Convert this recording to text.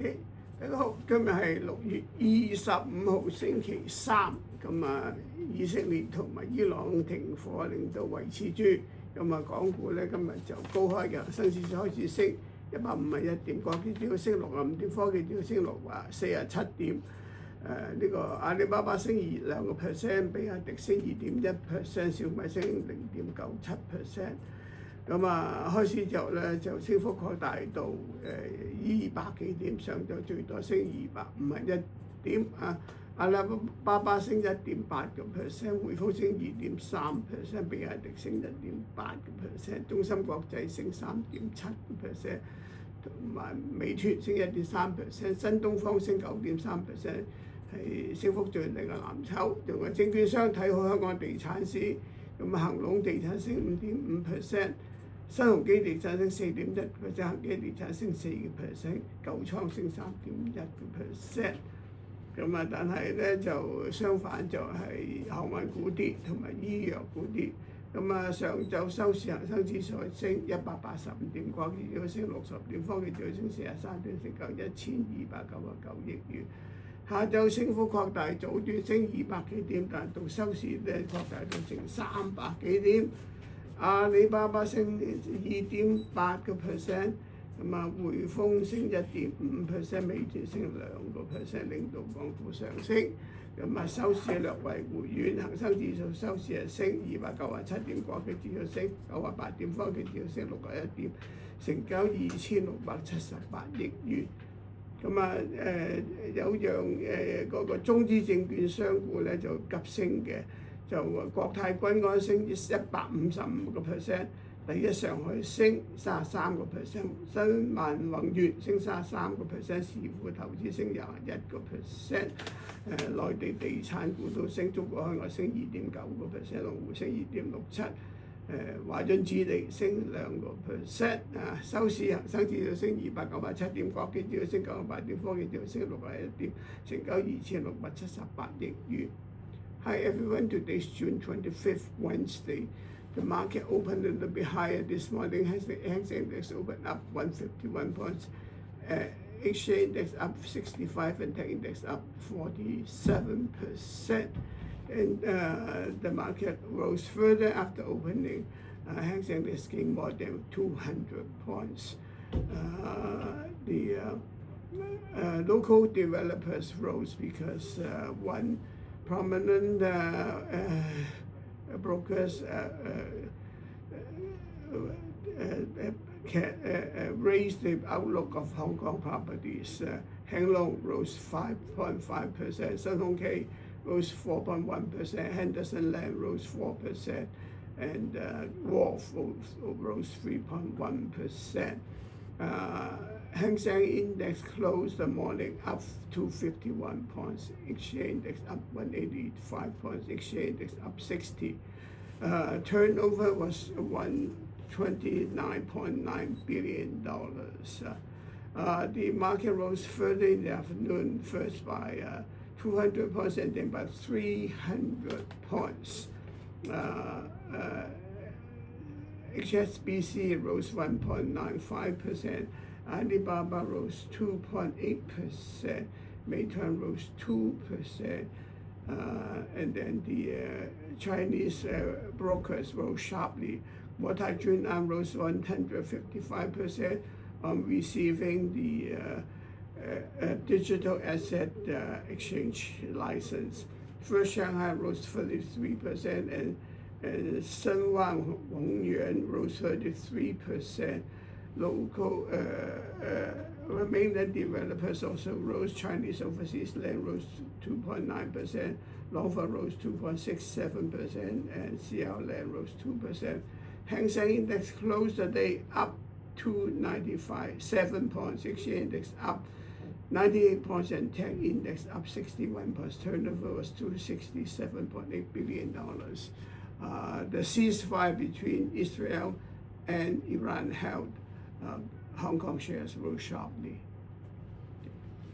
OK，大家好，今日係6月25號星期三，咁以色列同埋伊朗停火令到維持住，咁港股咧今日就高開嘅，恒生指數開始升151點，國企指數升65點，科技指數升47點，呢個阿里巴巴升2%，比亞迪升2.1%，小米升0.97%。咁開始之後咧就升幅擴大到200幾點，上咗最多升251點阿里巴巴升1.8%，匯豐升2.3%，比亞迪升1.8%，中芯國際升3.7%，同埋美團升1.3%，新東方升9.3%，係升幅最大嘅藍籌。同埋證券商睇好香港地產市，咁恒隆地產升5.5%。新鴻基地產升4.1%，恒基地產升4%，九倉升3.1%。咁但係咧就相反就係航運股跌同埋醫藥股跌。咁上晝收市恒生指數升185點，國企指數升60點，科技指數升43點，成交1299億元。下晝升幅擴大，早段升200幾點，但到收市咧擴大到成300幾點。阿里巴巴升2.8%，咁匯豐升1.5%，美團升2%，令到港股上升。咁收市略為回軟，恒生指數收市升297點，國企指數升98點，科技指數升61點，成交2678億元。咁有樣嗰個中資證券商股咧就急升嘅。就國泰君安升155%，第一上海升33%，新萬宏源升33%，時富投資升21%，內地地產股都升，中國海外升2.9%，龍湖升2.67%，華潤置地升2%，收市恒生指數升297點，國企指數升98點，科技指數升61點，成交2678億元。Hi everyone, today is June 25th, Wednesday. The market opened a little bit higher this morning. The Hang Seng Index opened up 151 points. Exchange Index up 65 and Tech Index up 47%. And the market rose further after opening. Hang Seng Index gained more than 200 points. The local developers rose because one prominent brokers raised the outlook of Hong Kong properties. Hang Lung rose 5.5%, Sun Hung Kai rose 4.1%, Henderson Land rose 4%, and Wharf rose 3.1%. Hang Seng Index closed the morning up 251 points. Exchange Index up 185 points. Exchange Index up 60. Turnover was $129.9 billion. The market rose further in the afternoon, first by 200 points and then by 300 points. HSBC rose 1.95%. Alibaba rose 2.8%, Meituan rose 2%, and then the Chinese brokers rose sharply. Guotai Junan rose 155% on receiving the digital asset exchange license. First Shanghai rose 33%, and Shenwan Hongyuan rose 33%. Local mainland developers also rose. Chinese overseas land rose 2.9%, Longfor rose 2.67%, and CL Land rose 2%. Hang Seng Index closed the day up 295.7 points. Exchange Index up 98 points, and Tech Index up 61 points. Turnover was $267.8 billion. The ceasefire between Israel and Iran held. Hong Kong shares rose sharply.